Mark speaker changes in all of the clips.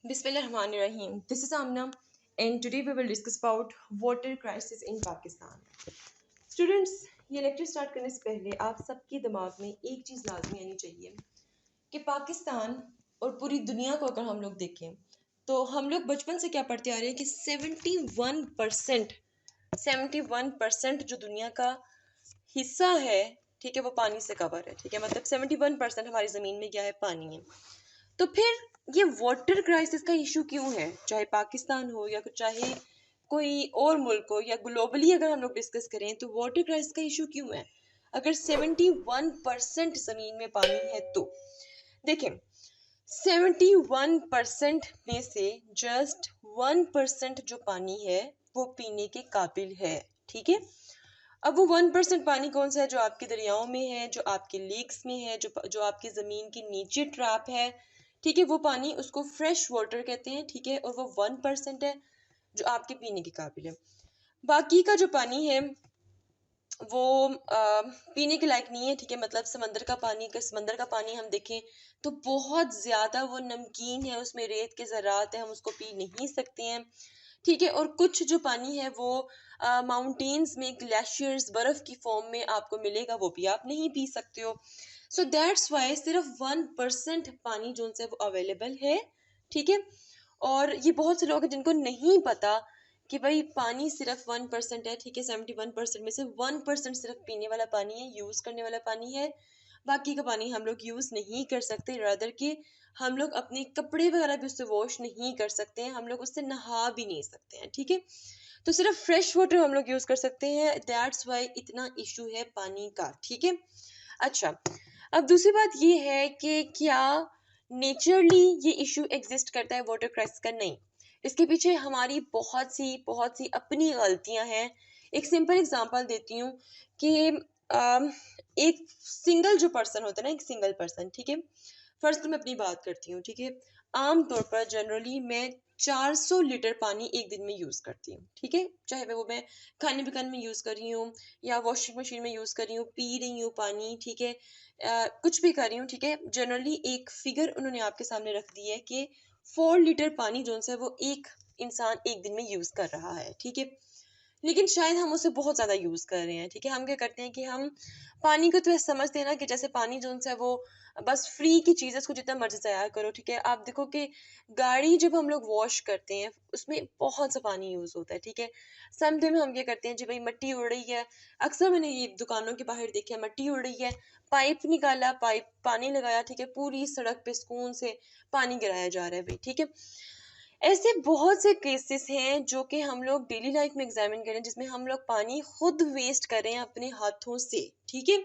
Speaker 1: Bismillahirrahmanirrahim. This is Amna, and today we will discuss about water crisis in Pakistan. Students, ये lecture start करने से पहले आप सबके दिमाग में एक चीज़ लाजमी आनी चाहिए कि पाकिस्तान और पूरी दुनिया को अगर हम लोग देखें तो हम लोग बचपन से क्या पढ़ते आ रहे हैं कि 71% जो दुनिया का हिस्सा है, ठीक है, वो पानी से कवर है। ठीक है, मतलब 71% हमारी ज़मीन में क्या है, पानी है। तो फिर ये वाटर क्राइसिस का इशू क्यों है, चाहे पाकिस्तान हो या चाहे कोई और मुल्क हो या ग्लोबली अगर हम लोग डिस्कस करें तो वाटर क्राइसिस का इशू क्यों है अगर 71% जमीन में पानी है तो देखें 71% में से जस्ट 1% जो पानी है वो पीने के काबिल है। ठीक है, अब वो 1% पानी कौन सा है, जो आपके दरियाओं में है, जो आपके लेक्स में है, जो आपकी ज़मीन के नीचे ट्रैप है। ठीक है, वो पानी उसको फ्रेश वाटर कहते हैं। ठीक है, और वो 1% है जो आपके पीने के काबिल है। बाकी का जो पानी है वो पीने के लायक नहीं है। ठीक है, मतलब समंदर का पानी हम देखें तो बहुत ज़्यादा वो नमकीन है, उसमें रेत के ज़रात है, हम उसको पी नहीं सकते हैं। ठीक है, और कुछ जो पानी है वो माउंटेन्स में ग्लेशियर्स बर्फ़ की फॉर्म में आपको मिलेगा, वो भी आप नहीं पी सकते हो। सो दैट्स वाई सिर्फ 1% पानी जो है वो अवेलेबल है। ठीक है, और ये बहुत से लोग हैं जिनको नहीं पता कि भाई पानी सिर्फ 1% है। ठीक है, 71% में से 1% सिर्फ पीने वाला पानी है, यूज़ करने वाला पानी है। बाकी का पानी हम लोग यूज़ नहीं कर सकते, रादर कि हम लोग अपने कपड़े वगैरह भी उससे वॉश नहीं कर सकते हैं, हम लोग उससे नहा भी नहीं सकते हैं। ठीक है, तो सिर्फ फ्रेश वाटर हम लोग यूज़ कर सकते हैं। दैट्स वाई इतना इशू है पानी का। ठीक है, अच्छा, अब दूसरी बात ये है कि क्या नेचरली ये इशू एग्जिस्ट करता है वाटर क्राइसिस का? नहीं, इसके पीछे हमारी बहुत सी अपनी गलतियां हैं। एक सिंपल एग्जांपल देती हूँ कि एक सिंगल जो पर्सन होता है ना, एक सिंगल पर्सन, ठीक है, फर्स्ट तो मैं अपनी बात करती हूँ। ठीक है, आम तौर पर जनरली मैं 400 लीटर पानी एक दिन में यूज़ करती हूँ। ठीक है, चाहे वो मैं खाने पकाने में यूज़ कर रही हूँ या वॉशिंग मशीन में यूज़ कर रही हूँ, पी रही हूँ पानी। ठीक है, कुछ भी कर रही हूँ। ठीक है, जनरली एक फिगर उन्होंने आपके सामने रख दी है कि 4 लीटर पानी जो है वो एक इंसान एक दिन में यूज़ कर रहा है। ठीक है, लेकिन शायद हम उसे बहुत ज़्यादा यूज़ कर रहे हैं। ठीक है, हम क्या करते हैं कि हम पानी को तो ऐसे समझते हैं ना कि जैसे पानी जो है वो बस फ्री की चीज़ है, उसको जितना मर्जी ज़ाया करो। ठीक है, आप देखो कि गाड़ी जब हम लोग वॉश करते हैं उसमें बहुत सा पानी यूज़ होता है। ठीक है, समटाइम हम क्या करते हैं जी, भाई मट्टी उड़ रही है, अक्सर मैंने ये दुकानों के बाहर देखा है, मट्टी उड़ रही है, पाइप निकाला, पाइप पानी लगाया, ठीक है, पूरी सड़क पे सुकून से पानी गिराया जा रहा है भाई। ठीक है, ऐसे बहुत से केसेस हैं जो कि हम लोग डेली लाइफ में एग्जामिन करें जिसमें हम लोग पानी खुद वेस्ट कर रहे हैं अपने हाथों से। ठीक है,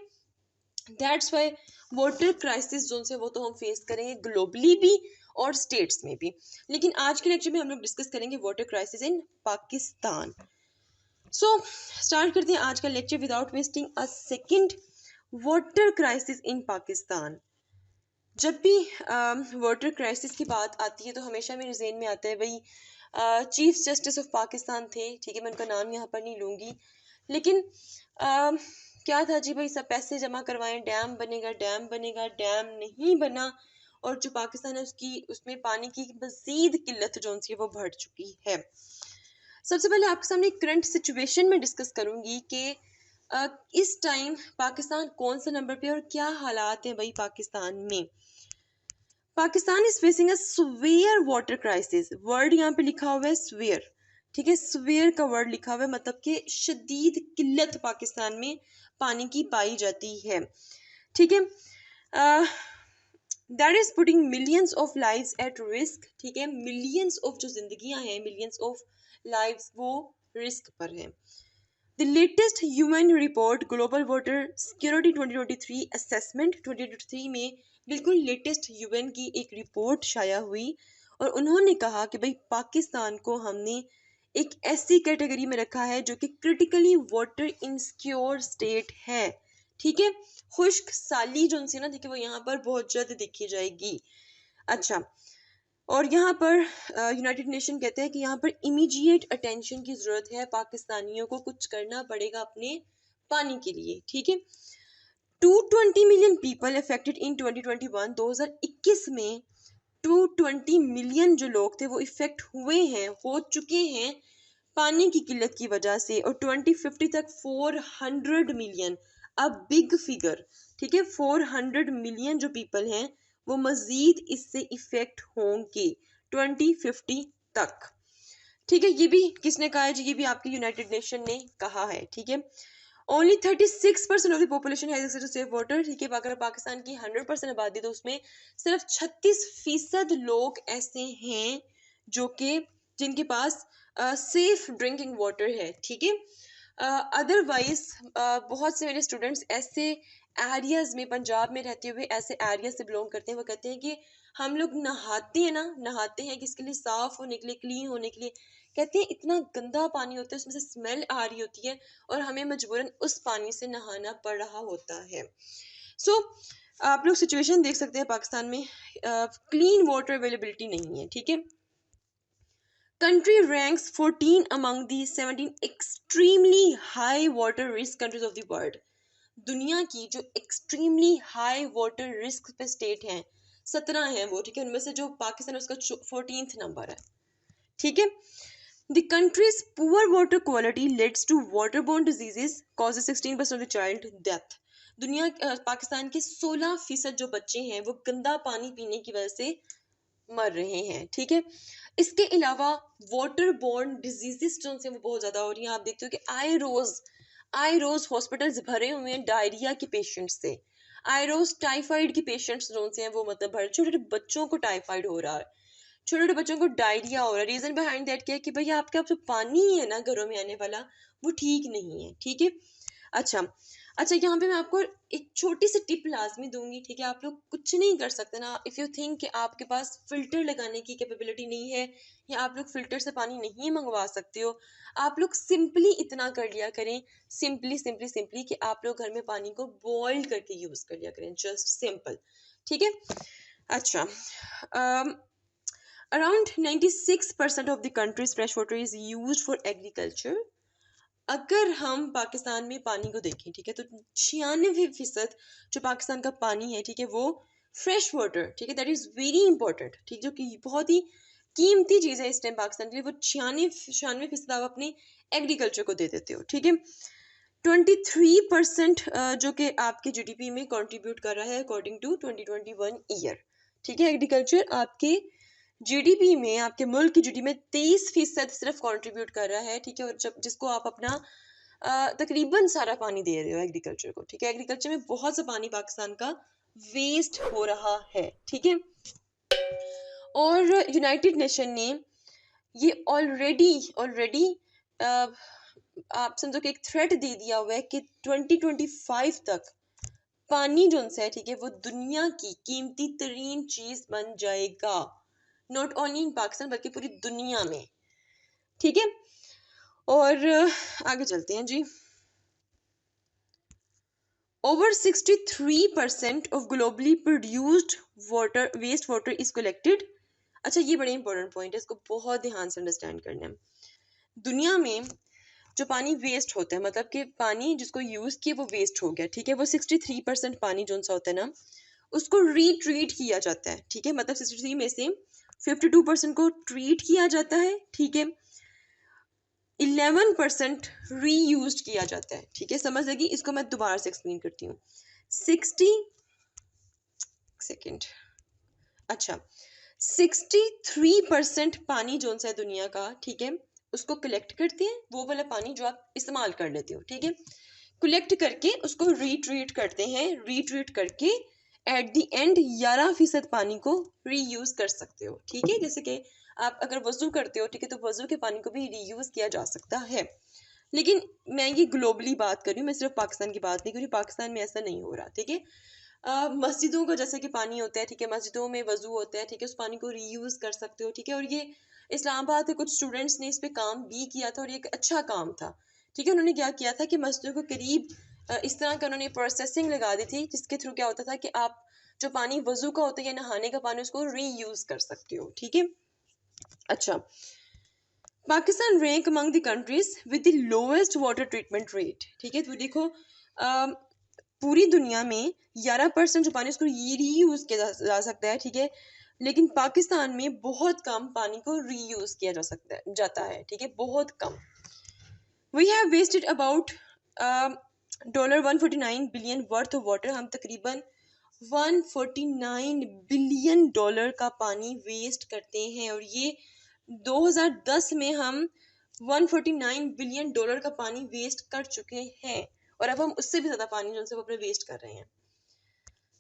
Speaker 1: दैट्स वाई वाटर क्राइसिस जो है वो तो हम फेस करेंगे ग्लोबली भी और स्टेट्स में भी। लेकिन आज के लेक्चर में हम लोग डिस्कस करेंगे water crisis in Pakistan. So start करते हैं आज का lecture without wasting a second. Water crisis in Pakistan. जब भी वाटर क्राइसिस की बात आती है तो हमेशा मेरे जहन में आता है भाई चीफ जस्टिस ऑफ पाकिस्तान थे। ठीक है, मैं उनका नाम यहाँ पर नहीं लूँगी, लेकिन क्या था जी, भाई सब पैसे जमा करवाएं, डैम बनेगा, डैम बनेगा, डैम नहीं बना, और जो पाकिस्तान है उसकी उसमें पानी की मजीद किल्लत जो है वो बढ़ चुकी है। सबसे पहले आपके सामने करंट सिचुएशन में डिस्कस करूंगी कि इस टाइम पाकिस्तान कौन सा नंबर पे और क्या हालात हैं भाई पाकिस्तान में। Pakistan is facing a swear water crisis. Word यहाँ पे लिखा हुआ है स्वेयर। ठीक है, स्वेयर का वर्ड लिखा हुआ है, मतलब कि शदीद किल्लत पाकिस्तान में पानी की पाई जाती है। ठीक है, that is putting millions of lives at risk. ठीक है, मिलियंस ऑफ जो जिंदगियां हैं, मिलियंस ऑफ लाइव्स वो रिस्क पर हैं। The latest UN report global water security 2023 assessment 2023 में बिल्कुल लेटेस्ट यूएन की एक रिपोर्ट शाया हुई और उन्होंने कहा कि भाई पाकिस्तान को हमने एक ऐसी कैटेगरी में रखा है जो कि क्रिटिकली वाटर इनसिक्योर स्टेट है। ठीक है, खुश्क साली जो ना, ठीक है, वो यहाँ पर बहुत जल्द देखी जाएगी। अच्छा, और यहाँ पर यूनाइटेड नेशन कहते हैं कि यहाँ पर इमीडिएट अटेंशन की ज़रूरत है, पाकिस्तानियों को कुछ करना पड़ेगा अपने पानी के लिए। ठीक है, 220 मिलियन पीपल अफेक्टेड इन 2021 में 220 मिलियन जो लोग थे वो इफेक्ट हुए हैं, हो चुके हैं पानी की किल्लत की वजह से, और 2050 तक 400 मिलियन, अब बिग फिगर, ठीक है, 400 मिलियन जो पीपल हैं वो मजीद इससे इफेक्ट होंगे 2050 तक। ठीक है, ये भी किसने कहा है जी? ये भी आपके यूनाइटेड नेशन ने कहा है। ठीक है, only 36% of the population has access to safe water. ठीक है, अगर पाकिस्तान की 100% आबादी तो उसमें सिर्फ 36% लोग ऐसे हैं जो कि जिनके पास सेफ ड्रिंकिंग वाटर है। ठीक है, अदरवाइज बहुत से मेरे स्टूडेंट्स ऐसे एरियाज में, पंजाब में रहते हुए ऐसे एरिया से बिलोंग करते हैं, वो कहते हैं कि हम लोग नहाते हैं ना, नहाते हैं किसके लिए? साफ होने के लिए, क्लीन होने के लिए। कहते हैं इतना गंदा पानी होता है, उसमें से स्मेल आ रही होती है और हमें मजबूरन उस पानी से नहाना पड़ रहा होता है। सो आप लोग सिचुएशन देख सकते हैं पाकिस्तान में क्लीन वाटर अवेलेबिलिटी नहीं है। ठीक है, country ranks 14 among the 17 extremely high water risk countries of the world। दुनिया की जो एक्सट्रीमली हाई वाटर रिस्क पे स्टेट हैं 17 हैं वो। ठीक है, उनमें से जो पाकिस्तान है उसका 14th नंबर है। ठीक है, the country's poor water quality leads to waterborne diseases, causes 16% of the child death। दुनिया पाकिस्तान के 16% जो बच्चे हैं वो गंदा पानी पीने की वजह से मर रहे हैं। ठीक है, इसके अलावा वाटर बोर्न डिजीजेस जो हैं वो बहुत ज़्यादा हो रही हैं। आप देखते हो कि आई रोज हॉस्पिटल्स भरे हुए हैं डायरिया के पेशेंट्स से। आई रोज टाइफाइड के पेशेंट्स जो हैं वो मतलब भरे, छोटे छोटे बच्चों को टाइफाइड हो रहा है, छोटे छोटे बच्चों को डायरिया हो रहा है। रीजन बिहाइंड दैट क्या है कि भैया आपके आप जो पानी है ना घरों में आने वाला वो ठीक नहीं है। ठीक है, अच्छा अच्छा, यहाँ पे मैं आपको एक छोटी सी टिप लाजमी दूंगी। ठीक है, आप लोग कुछ नहीं कर सकते ना, इफ़ यू थिंक कि आपके पास फिल्टर लगाने की कैपेबिलिटी नहीं है या आप लोग फिल्टर से पानी नहीं मंगवा सकते हो, आप लोग सिंपली इतना कर लिया करें, सिंपली सिंपली सिंपली कि आप लोग घर में पानी को बॉइल करके यूज़ कर लिया करें, जस्ट सिंपल। ठीक है, अच्छा, around 96% of the countries fresh water is used for agriculture. अगर हम पाकिस्तान में पानी को देखें, ठीक है, तो 96% जो पाकिस्तान का पानी है, ठीक है, वो फ्रेश वाटर, ठीक है, दैट इज़ वेरी इंपॉर्टेंट। ठीक, जो कि बहुत ही कीमती चीज़ है इस टाइम पाकिस्तान के लिए, वो 96% आप अपने एग्रीकल्चर को दे देते हो। ठीक है, 23% जो कि आपके जीडीपी में कंट्रीब्यूट कर रहा है अकॉर्डिंग टू 2021 ईयर। ठीक है, एग्रीकल्चर आपके जीडीपी में, आपके मुल्क की जीडीपी में 23% सिर्फ कंट्रीब्यूट कर रहा है। ठीक है, और जब जिसको आप अपना तकरीबन सारा पानी दे रहे हो एग्रीकल्चर को। ठीक है, एग्रीकल्चर में बहुत सा पानी पाकिस्तान का वेस्ट हो रहा है। ठीक है, और यूनाइटेड नेशन ने ये ऑलरेडी आप समझो कि एक थ्रेट दे दिया हुआ है कि 2025 तक पानी जो है, ठीक है, वो दुनिया की कीमती तरीन चीज बन जाएगा, नॉट ओनली इन पाकिस्तान बल्कि पूरी दुनिया में। ठीक है, और आगे चलते हैं जी। Over 63% of globally produced water waste water is collected. अच्छा, ये बड़े इंपॉर्टेंट पॉइंट है, इसको बहुत ध्यान से अंडरस्टैंड करना है। दुनिया में जो पानी वेस्ट होता है, मतलब कि पानी जिसको यूज किया वो वेस्ट हो गया, ठीक है, वो 63% पानी जो सा होता है ना उसको रीट्रीट किया जाता है। ठीक है, मतलब 63 में से 52% को ट्रीट किया जाता है। ठीक है, 11% रीयूज किया जाता है। ठीक है, समझ लगी? इसको मैं दोबारा से एक्सप्लेन करती हूँ। 63% पानी जो सा है दुनिया का, ठीक है, उसको कलेक्ट करते हैं, वो वाला पानी जो आप इस्तेमाल कर लेते हो। ठीक है, कलेक्ट करके उसको रीट्रीट करते हैं, रीट्रीट करके एट द एंड 11% पानी को रीयूज कर सकते हो। ठीक है, जैसे कि आप अगर वजू करते हो, ठीक है, तो वजू के पानी को भी रीयूज किया जा सकता है। लेकिन मैं ये ग्लोबली बात कर रही हूँ, मैं सिर्फ पाकिस्तान की बात नहीं कर रही, पाकिस्तान में ऐसा नहीं हो रहा। ठीक है, मस्जिदों का जैसे कि पानी होता है, ठीक है, मस्जिदों में वजू होता है, ठीक है, उस पानी को रीयूज कर सकते हो। ठीक है, और ये इस्लामाबाद के कुछ स्टूडेंट्स ने इस पे काम भी किया था और ये एक अच्छा काम था। ठीक है, उन्होंने क्या किया था कि मस्जिदों को करीब इस तरह का उन्होंने प्रोसेसिंग लगा दी थी जिसके थ्रू क्या होता था कि आप जो पानी वजू का होता है या नहाने का पानी उसको रीयूज कर सकते हो। ठीक है, अच्छा, Pakistan rank among the countries with the lowest water treatment rate. ठीक है, तो देखो पूरी दुनिया में 11% जो पानी उसको रीयूज किया जा सकता है। ठीक है, लेकिन पाकिस्तान में बहुत कम पानी को रीयूज किया जाता है, ठीक है, बहुत कम। We have wasted about $149 billion worth of water. हम तकरीबन $149 बिलियन का पानी वेस्ट करते हैं, और ये 2010 में हम $149 बिलियन का पानी वेस्ट कर चुके हैं, और अब हम उससे भी ज़्यादा पानी जो है वो अपने वेस्ट कर रहे हैं,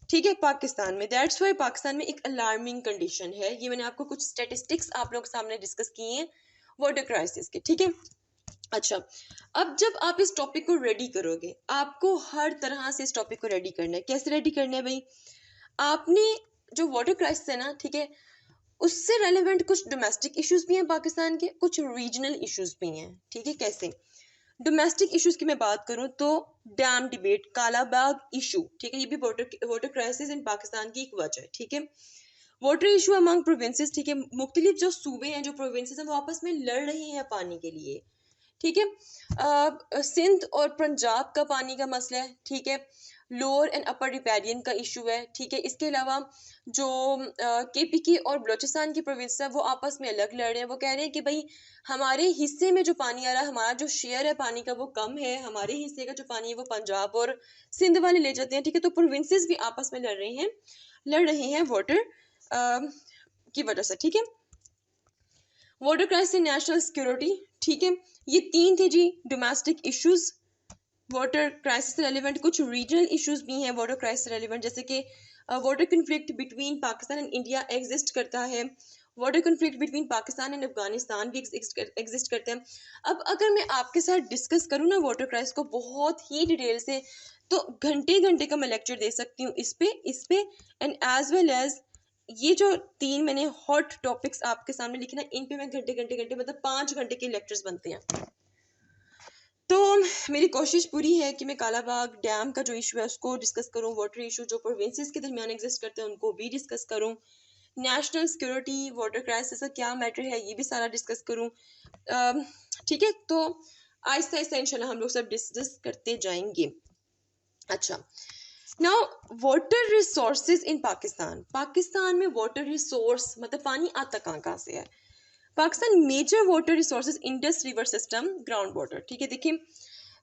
Speaker 1: ठीक है, पाकिस्तान में। दैट्स वाई पाकिस्तान में एक अलार्मिंग कंडीशन है। ये मैंने आपको कुछ स्टेटिस्टिक्स आप लोग सामने डिस्कस किए हैं वाटर क्राइसिस के, ठीक है। अच्छा, अब जब आप इस टॉपिक को रेडी करोगे, आपको हर तरह से इस टॉपिक को रेडी करना है। कैसे रेडी करना है भाई? आपने जो वाटर क्राइसिस है ना, ठीक है, उससे रेलेवेंट कुछ डोमेस्टिक इश्यूज भी हैं पाकिस्तान के, कुछ रीजनल इश्यूज भी हैं, ठीक है। कैसे? डोमेस्टिक इश्यूज की मैं बात करूं तो डैम डिबेट, कालाबाग इशू, ठीक है, ये भी वाटर क्राइसिस इन पाकिस्तान की एक वजह है, ठीक है। वाटर इशू अमंग प्रोविंसेस, ठीक है, मुख्तलिफ जो सूबे हैं, जो प्रोविंसेस हैं, वो आपस में लड़ रहे हैं पानी के लिए, ठीक है। सिंध और पंजाब का पानी का मसला है, ठीक है। लोअर एंड अपर रिपेरियन का इशू है, ठीक है। इसके अलावा जो केपीके और बलोचिस्तान की प्रोविंस है, वो आपस में अलग लड़ रहे हैं। वो कह रहे हैं कि भाई हमारे हिस्से में जो पानी आ रहा है, हमारा जो शेयर है पानी का वो कम है, हमारे हिस्से का जो पानी है वो पंजाब और सिंध वाले ले जाते हैं, ठीक है। तो प्रोविंसेस भी आपस में लड़ रहे हैं वाटर की वजह से, ठीक है। वाटर क्राइसिस, नेशनल सिक्योरिटी, ठीक है, ये तीन थे जी डोमेस्टिक इश्यूज वाटर क्राइसिस से रेलिवेंट। कुछ रीजनल इश्यूज भी हैं वाटर क्राइसिस से रेलिवेंट, जैसे कि water conflict between Pakistan and India exist करता है, water conflict between Pakistan and Afghanistan भी एग्जिस्ट करते हैं। अब अगर मैं आपके साथ डिस्कस करूँ ना वाटर क्राइसिस को बहुत ही डिटेल से, तो घंटे घंटे का मैं लेक्चर दे सकती हूँ इस पे एंड एज वेल एज ये जो तीन मैंने हॉट टॉपिक्स आपके सामने लिखे ना, इन पे मैं घंटे मतलब 5 घंटे के लेक्चर्स बनते हैं। तो मेरी कोशिश पूरी है कि मैं कालाबाग डैम का जो इशू है उसको डिस्कस करूं, वाटर इशू जो प्रोविंसेस के दरमियान एग्जिस्ट करते हैं उनको भी डिस्कस करूं, नेशनल सिक्योरिटी, वाटर क्राइसिस का क्या मैटर है ये भी सारा डिस्कस करूं, ठीक है। तो आहिस्ता आहिस्ता इंशाल्लाह हम लोग सब डिस्कस करते जाएंगे। अच्छा, now water resources in Pakistan में वाटर रिसोर्स मतलब पानी आता कहाँ से है? Pakistan major water resources Indus river system, ground water, ठीक है। देखिए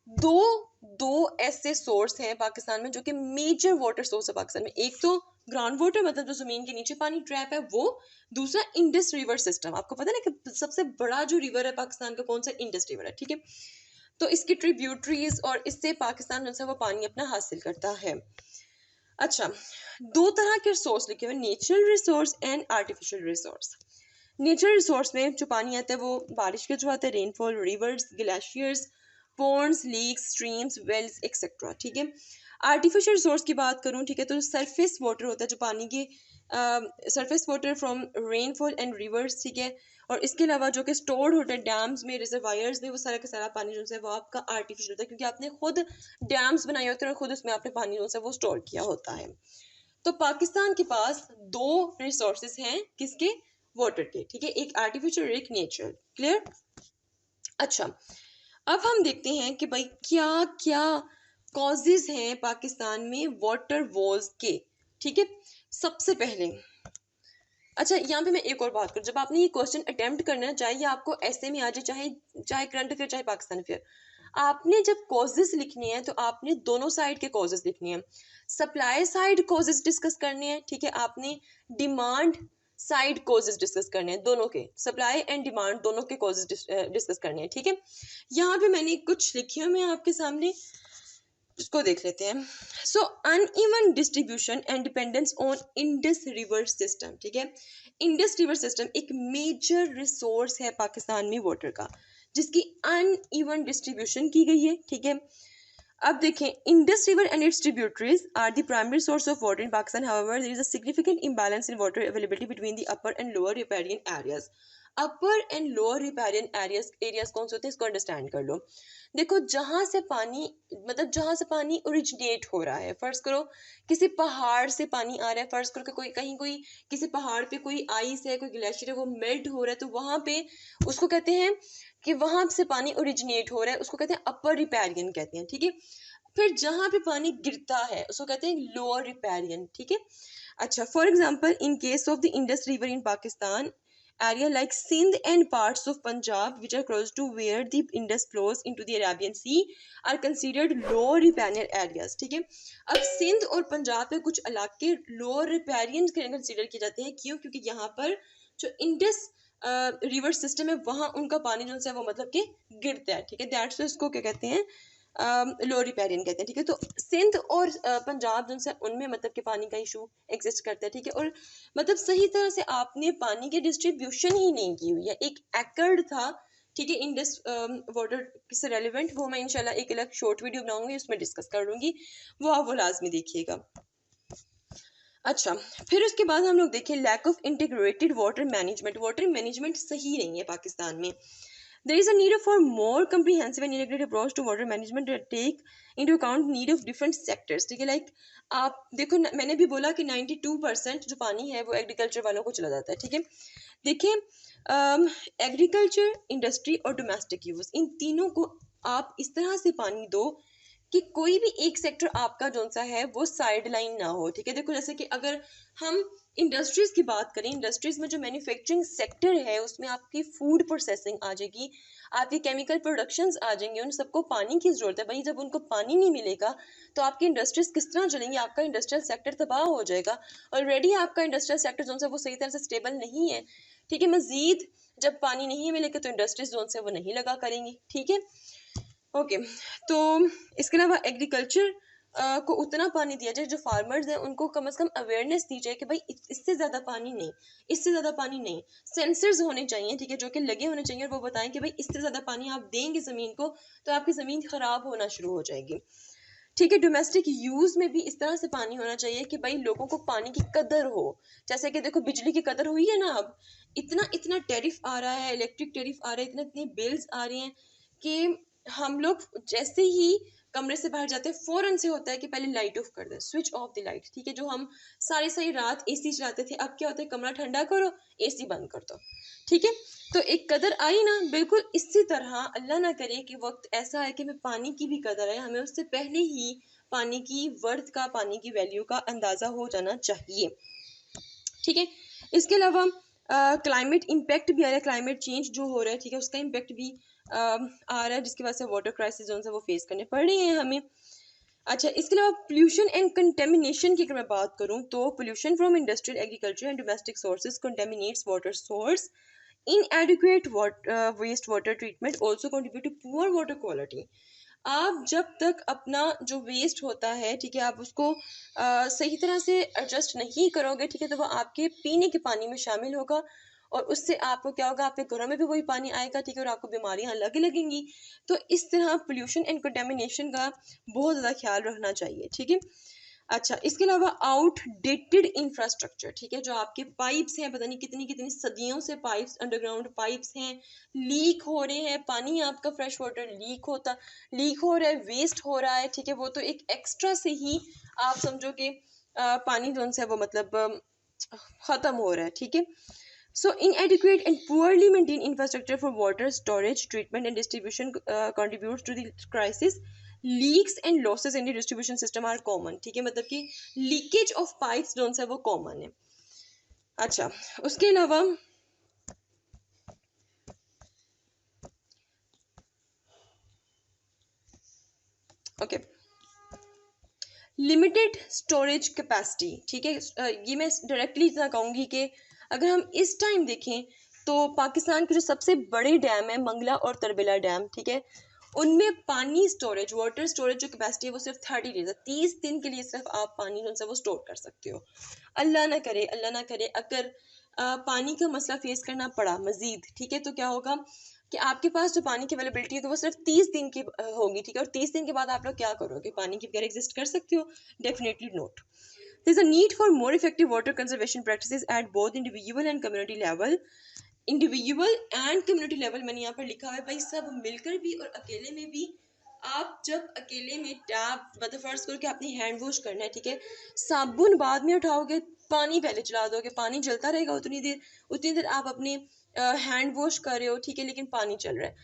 Speaker 1: दो ऐसे सोर्स हैं पाकिस्तान में जो कि मेजर वाटर सोर्स है पाकिस्तान में। एक तो ग्राउंड वाटर मतलब जो जमीन के नीचे पानी ट्रैप है वो, दूसरा इंडस रिवर सिस्टम। आपको पता है ना कि सबसे बड़ा जो रिवर है पाकिस्तान का कौन सा? इंडस रिवर है, ठीक है। तो इसकी ट्रिब्यूटरीज और इससे पाकिस्तान जो है वो पानी अपना हासिल करता है। अच्छा, दो तरह के सोर्स लिखे हुए, natural resource and artificial resource. Natural resource में जो पानी आता है वो बारिश के जो आता है, rainfall, rivers, glaciers, ponds, lakes, streams, wells etcetera, ठीक है। आर्टिफिशियल रिसोर्स की बात करूं, ठीक है, तो सरफेस वाटर होता है जो पानी के surface water from rainfall and reverse, ठीक है। और इसके अलावा जो कि स्टोर्ड होता है डैम्स में, रिजर्वायर्स में, वो सारा का सारा पानी जो है वो आपका आर्टिफिशियल होता है, क्योंकि आपने खुद डैम्स बनाए होते हैं और खुद उसमें आपने पानी जो है वो स्टोर किया होता है। तो पाकिस्तान के पास दो रिसोर्सेज हैं, किसके? वाटर के, ठीक है, एक आर्टिफिशियल और एक नेचुरल। क्लियर? अच्छा, अब हम देखते हैं कि भाई क्या क्या कॉजेज हैं पाकिस्तान में वाटर वॉर्स के, ठीक है। सबसे पहले, अच्छा यहाँ पे मैं एक और बात करूँ, जब आपने ये क्वेश्चन अटेम्प्ट करना है, चाहे आपको ऐसे में आ जाए, चाहे करंट अफेयर, चाहे पाकिस्तान अफेयर, आपने जब कॉजेज लिखनी है तो आपने दोनों साइड के कॉजेज लिखनी है। सप्लाई साइड कॉजेज डिस्कस करने हैं, ठीक है, आपने डिमांड साइड कॉजेज डिस्कस करने हैं, दोनों के, सप्लाई एंड डिमांड दोनों के कॉजेज डिस्कस करने हैं, ठीक है। यहाँ पे मैंने कुछ लिखे हुए हैं आपके सामने, उसको देख लेते हैं। So uneven distribution and dependence on Indus river system, ठीक है। इंडस रिवर सिस्टम एक मेजर रिसोर्स है पाकिस्तान में वाटर का, जिसकी अनइवन डिस्ट्रीब्यूशन की गई है, ठीक है। अब देखें, Indus river and its tributaries are the primary source of water in Pakistan. However there is a significant imbalance in water availability between the upper and lower riparian areas. Upper and lower riparian areas कौन से होते हैं, इसको understand कर लो। देखो, जहां से पानी ओरिजिनेट हो रहा है, फर्ज करो किसी पहाड़ से पानी आ रहा है, फर्ज करो कि कोई किसी पहाड़ पे कोई आइस है, कोई ग्लेशियर है, वो मेल्ट हो रहा है, तो वहां पे उसको कहते हैं कि वहां से पानी ओरिजिनेट हो रहा है, उसको कहते हैं अपर रिपेरियन कहते हैं, ठीक है। फिर जहां पे पानी गिरता है उसको कहते हैं लोअर रिपेरियन, ठीक है। अच्छा, for example in case of the Indus river in Pakistan, area like Sindh and parts of Punjab which are close to where the Indus flows into the Arabian Sea are considered low riparian areas. ठीक है, अब सिंध और पंजाब के कुछ इलाके लो riparian consider किए जाते हैं। क्यों? क्योंकि यहाँ पर जो इंडस रिवर सिस्टम है वहाँ उनका पानी जो है वो मतलब कि गिरता है। ठीक है, दैट्स इसको क्या कहते हैं, लो रिपेरियन कहते हैं। ठीक है, तो सिंध और पंजाब जो है उनमें मतलब कि पानी का इशू एग्जिस्ट करता है। ठीक है, और मतलब सही तरह से आपने पानी की डिस्ट्रीब्यूशन ही नहीं की हुई है। एक एकड़ था, ठीक है, इंडस वाटर से रेलिवेंट, वो मैं इंशाल्लाह एक अलग शॉर्ट वीडियो बनाऊंगी, उसमें डिस्कस कर लूंगी, वो आप वो लाजमी देखिएगा। अच्छा, फिर उसके बाद हम लोग देखें lack of integrated water management. Water management सही नहीं है पाकिस्तान में। There is a need for more comprehensive and integrated approach to water management that take into account need of different sectors. ठीक है, लाइक आप देखो मैंने भी बोला कि 92% जो पानी है वो एग्रीकल्चर वालों को चला जाता है। ठीक है, देखिए एग्रीकल्चर, इंडस्ट्री और डोमेस्टिक यूज, इन तीनों को आप इस तरह से पानी दो कि कोई भी एक सेक्टर आपका जो सा है वो साइड लाइन ना हो। ठीक है, देखो जैसे कि अगर हम इंडस्ट्रीज की बात करें, इंडस्ट्रीज में जो मैन्युफैक्चरिंग सेक्टर है उसमें आपकी फूड प्रोसेसिंग आ जाएगी, आपकी केमिकल प्रोडक्शंस आ जाएंगे, उन सबको पानी की जरूरत है। भाई जब उनको पानी नहीं मिलेगा तो आपकी इंडस्ट्रीज किस तरह चलेंगी, आपका इंडस्ट्रियल सेक्टर तबाह हो जाएगा। ऑलरेडी आपका इंडस्ट्रियल सेक्टर जो है वो सही तरह से स्टेबल नहीं है। ठीक है, मजीद जब पानी नहीं मिलेगा तो इंडस्ट्रीज जो है वो नहीं लगा करेंगी। ठीक है, ओके, तो इसके अलावा एग्रीकल्चर को उतना पानी दिया जाए, जो फार्मर्स हैं उनको कम से कम अवेयरनेस दी जाए कि भाई इससे ज़्यादा पानी नहीं, इससे ज़्यादा पानी नहीं। सेंसर्स होने चाहिए, ठीक है, जो कि लगे होने चाहिए और वो बताएं कि भाई इससे ज़्यादा पानी आप देंगे ज़मीन को तो आपकी ज़मीन ख़राब होना शुरू हो जाएगी। ठीक है, डोमेस्टिक यूज़ में भी इस तरह से पानी होना चाहिए कि भाई लोगों को पानी की कदर हो। जैसे कि देखो बिजली की कदर हुई है ना, अब इतना इतना टैरिफ आ रहा है, इलेक्ट्रिक टैरिफ आ रहे हैं, इतने इतने बिल्स आ रहे हैं कि हम लोग जैसे ही कमरे से बाहर जाते हैं फौरन से होता है कि पहले लाइट ऑफ कर दे, स्विच ऑफ द लाइट। ठीक है, जो हम सारी सारी रात एसी चलाते थे, अब क्या होता है, कमरा ठंडा करो एसी बंद कर दो। ठीक है, तो एक कदर आई ना, बिल्कुल इसी तरह अल्लाह ना करे कि वक्त ऐसा है कि हमें पानी की भी कदर है, हमें उससे पहले ही पानी की वर्थ का, पानी की वैल्यू का अंदाज़ा हो जाना चाहिए। ठीक है, इसके अलावा क्लाइमेट इम्पैक्ट भी आ रहा है, क्लाइमेट चेंज जो हो रहा है, ठीक है, उसका इम्पैक्ट भी आ रहा है, जिसकी वजह से वाटर क्राइसिस जो है वो फेस करने पड़ रही हैं हमें। अच्छा, इसके अलावा पोल्यूशन एंड कंटेमिनेशन की अगर मैं बात करूं तो pollution from industrial, agriculture and domestic sources contaminants water source. inadequate waste water treatment also contribute to poor water quality. आप जब तक अपना जो वेस्ट होता है, ठीक है, आप उसको सही तरह से एडजस्ट नहीं करोगे, ठीक है, तो वो आपके पीने के पानी में शामिल होगा और उससे आपको क्या होगा, आपके घरों में भी वही पानी आएगा। ठीक है, और आपको बीमारियां लगे लगेंगी। तो इस तरह पोल्यूशन एंड कंटेमिनेशन का बहुत ज़्यादा ख्याल रखना चाहिए। ठीक है, अच्छा, इसके अलावा आउटडेटेड इंफ्रास्ट्रक्चर, ठीक है, जो आपके पाइप्स हैं, पता नहीं कितनी कितनी सदियों से पाइप्स, अंडरग्राउंड पाइप्स हैं, लीक हो रहे हैं, पानी आपका फ्रेश वाटर लीक हो रहा है, वेस्ट हो रहा है। ठीक है, वो तो एक एक्स्ट्रा से ही आप समझो कि पानी जो है वो मतलब ख़त्म हो रहा है। ठीक है, so inadequate and poorly maintained infrastructure for water storage, treatment and distribution contributes to the crisis. Leaks and losses in the distribution system are common. ठीक है, मतलब कि लीकेज ऑफ पाइप्स जो है वो कॉमन है। अच्छा, उसके अलावा ओके, लिमिटेड स्टोरेज कैपेसिटी। ठीक है, ये मैं डायरेक्टली इतना कहूँगी कि अगर हम इस टाइम देखें तो पाकिस्तान के जो सबसे बड़े डैम है मंगला और तरबिला डैम, ठीक है, उनमें पानी स्टोरेज, वाटर स्टोरेज जो कैपेसिटी है वो सिर्फ 30 डेज है। 30 दिन के लिए सिर्फ आप पानी जो है वो स्टोर कर सकते हो। अल्लाह ना करे अगर पानी का मसला फेस करना पड़ा मजीद, ठीक है, तो क्या होगा कि आपके पास जो पानी की अवेलेबिलिटी है तो वो सिर्फ 30 दिन की होगी। ठीक है, और 30 दिन के बाद आप लोग क्या करोगे, पानी के बगैर एग्जिस्ट कर सकते हो? Definitely not. There is a need for more effective water conservation practices at both individual and community level. Individual and community level मैंने यहाँ पर लिखा हुआ है, भाई सब मिलकर भी और अकेले में भी। आप जब अकेले में टैप मतलब फर्ज करो कि आपने हैंड वॉश करना है, ठीक है, साबुन बाद में उठाओगे, पानी पहले चला दोगे, पानी चलता रहेगा उतनी देर आप अपने हैंड वॉश कर रहे हो, ठीक है, लेकिन पानी चल रहा है।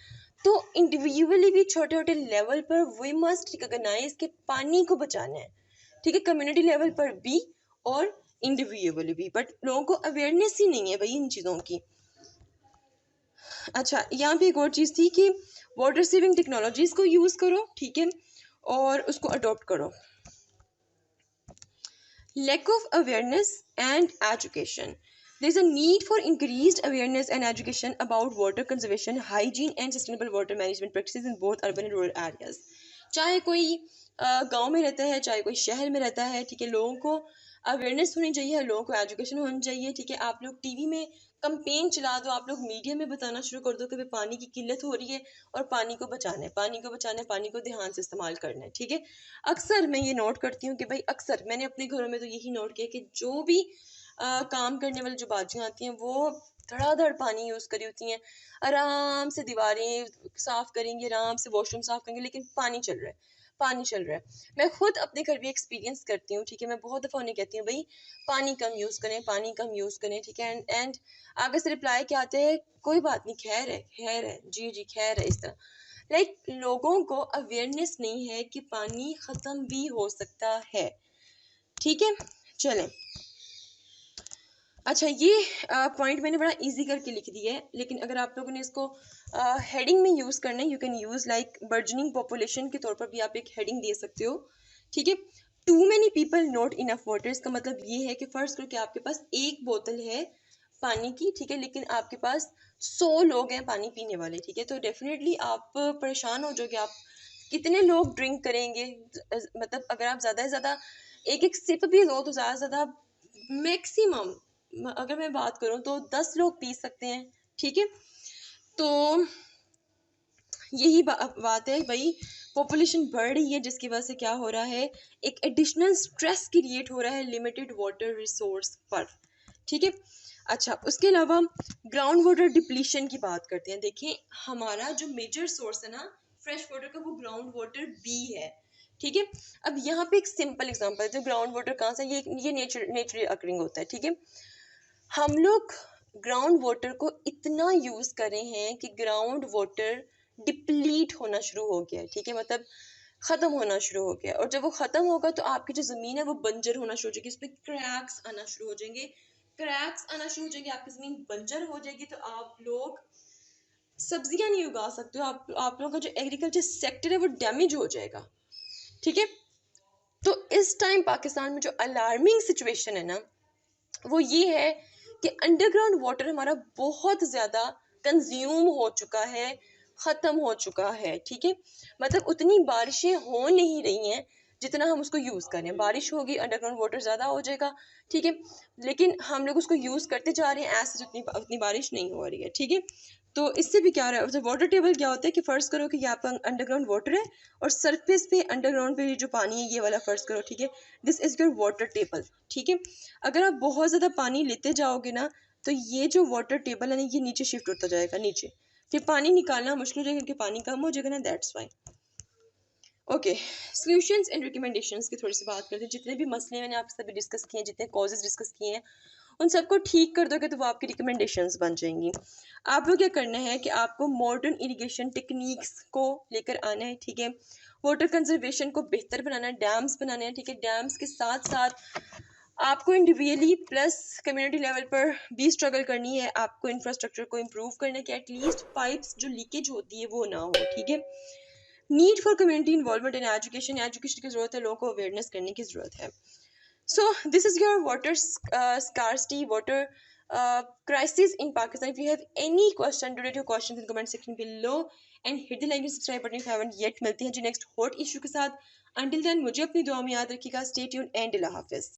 Speaker 1: तो इंडिविजुअली भी छोटे छोटे लेवल पर वी मस्ट रिकॉग्नाइज कि पानी को बचाना है। ठीक है, कम्युनिटी लेवल पर भी और इंडिविजुअली भी, बट लोगों को अवेयरनेस ही नहीं है भाई इन चीज़ों की। अच्छा, यहाँ पे एक और चीज़ थी कि वाटर सेविंग टेक्नोलॉजीज़ को यूज़ करो, ठीक है, और उसको अडॉप्ट करो। Lack of awareness and education. There is a need for increased awareness and education about water conservation, hygiene, and sustainable water management practices in both urban and rural areas. चाहे कोई गांव में रहता है, चाहे कोई शहर में रहता है, ठीक है, लोगों को अवेयरनेस होनी चाहिए, लोगों को एजुकेशन होनी चाहिए, ठीक है। आप लोग टीवी में कंपेन चला दो, आप लोग मीडिया में बताना शुरू कर दो कि भाई पानी की किल्लत हो रही है और पानी को बचाना है, पानी को बचाना है, पानी को ध्यान से इस्तेमाल करना है, ठीक है। अक्सर मैं ये नोट करती हूँ कि भाई अक्सर मैंने अपने घरों में तो यही नोट किया कि जो भी काम करने वाली जो बाजियाँ आती हैं वो धड़ाधड़ पानी यूज़ करी होती हैं, आराम से दीवारें साफ करेंगे, आराम से वॉशरूम साफ करेंगे, लेकिन पानी चल रहा है, पानी चल रहा है। मैं खुद अपने घर भी एक्सपीरियंस करती हूँ, ठीक है। मैं बहुत दफ़ा उन्हें कहती हूँ भाई पानी कम यूज़ करें, पानी कम यूज़ करें, ठीक है। एंड आगे से रिप्लाई क्या आते हैं, कोई बात नहीं, खैर है, जी जी खैर है, इस तरह। लाइक लोगों को अवेयरनेस नहीं है कि पानी ख़त्म भी हो सकता है, ठीक है। चलें, अच्छा ये पॉइंट मैंने बड़ा इजी करके लिख दिया है, लेकिन अगर आप लोगों ने इसको हेडिंग में यूज़ करना है, you can use like burgeoning population के तौर पर भी आप एक हेडिंग दे सकते हो, ठीक है। Too many people not enough water, इसका मतलब ये है कि फर्स्ट करके आपके पास एक बोतल है पानी की, ठीक है, लेकिन आपके पास 100 लोग हैं पानी पीने वाले, ठीक है। तो डेफिनेटली आप परेशान हो जाओगे, आप कितने लोग ड्रिंक करेंगे, मतलब अगर आप ज़्यादा से ज़्यादा एक एक सिप भी दो तो ज़्यादा से ज़्यादा मैक्सिमम अगर मैं बात करूं तो 10 लोग पी सकते हैं, ठीक है। तो यही बात है भाई, पॉपुलेशन बढ़ रही है जिसकी वजह से क्या हो रहा है, एक एडिशनल स्ट्रेस क्रिएट हो रहा है लिमिटेड वाटर रिसोर्स पर, ठीक है। अच्छा, उसके अलावा ग्राउंड वाटर डिप्लीशन की बात करते हैं। देखिए हमारा जो मेजर सोर्स है ना फ्रेश वाटर का, वो ग्राउंड वाटर भी है, ठीक है। अब यहाँ पे एक सिंपल एग्जांपल है, जो ग्राउंड वाटर कहाँ से, ये नेचुरली अकरिंग होता है, ठीक है। हम लोग ग्राउंड वाटर को इतना यूज कर रहे हैं कि ग्राउंड वाटर डिप्लीट होना शुरू हो गया है, ठीक है, मतलब खत्म होना शुरू हो गया। और जब वो खत्म होगा तो आपकी जो जमीन है वो बंजर होना शुरू हो जाएगी, इसमें क्रैक्स आना शुरू हो जाएंगे, आपकी जमीन बंजर हो जाएगी, तो आप लोग सब्जियां नहीं उगा सकते हो, आप लोगों का जो एग्रीकल्चर सेक्टर है वो डैमेज हो जाएगा, ठीक है। तो इस टाइम पाकिस्तान में जो अलार्मिंग सिचुएशन है ना वो ये है कि अंडरग्राउंड वाटर हमारा बहुत ज़्यादा कंज्यूम हो चुका है, ख़त्म हो चुका है, ठीक है। मतलब उतनी बारिशें हो नहीं रही हैं जितना हम उसको यूज़ कर रहे हैं। बारिश होगी, अंडरग्राउंड वाटर ज़्यादा हो जाएगा, ठीक है, लेकिन हम लोग उसको यूज़ करते जा रहे हैं, ऐसे उतनी बारिश नहीं हो रही है, ठीक है। तो इससे भी क्या हो रहा है, वाटर टेबल क्या होता है कि फ़र्ज़ करो कि यहाँ पर अंडरग्राउंड वाटर है और सरफेस पे अंडरग्राउंड पे जो पानी है ये वाला फ़र्ज़ करो, ठीक है। This is your water table, ठीक है। अगर आप बहुत ज़्यादा पानी लेते जाओगे ना तो ये जो वाटर टेबल है ना ये नीचे शिफ्ट होता जाएगा, नीचे, फिर पानी निकालना मुश्किल हो जाएगा क्योंकि पानी कम हो जाएगा ना, that's why. Okay, solutions and recommendations की थोड़ी सी बात करते हैं। जितने भी मसले मैंने आपसे अभी डिस्कस किए हैं, जितने कॉजेज डिस्कस किए हैं, उन सबको ठीक कर दोगे तो वो आपकी रिकमेंडेशंस बन जाएंगी। आपको क्या करना है कि आपको मॉडर्न इरिगेशन टेक्निक्स को लेकर आना है, ठीक है। वाटर कंजर्वेशन को बेहतर बनाना है, डैम्स बनाने हैं, ठीक है। डैम्स के साथ साथ आपको इंडिविजुअली प्लस कम्युनिटी लेवल पर भी स्ट्रगल करनी है। आपको इंफ्रास्ट्रक्चर को इम्प्रूव करना है कि एटलीस्ट पाइप्स जो लीकेज होती है वो ना हो, ठीक है। Need for community involvement in education, education की जरूरत है, लोगों को अवेयरनेस करने की जरूरत है। So this is your water scarcity, water crisis in Pakistan. If you have any question, donate your questions in the comment section below and hit the like and subscribe button if you haven't yet. मिलते हैं जी next hot issue के साथ. Until then मुझे अपनी दुआ में याद रखिएगा. Stay tuned and अल्लाह हाफिज़.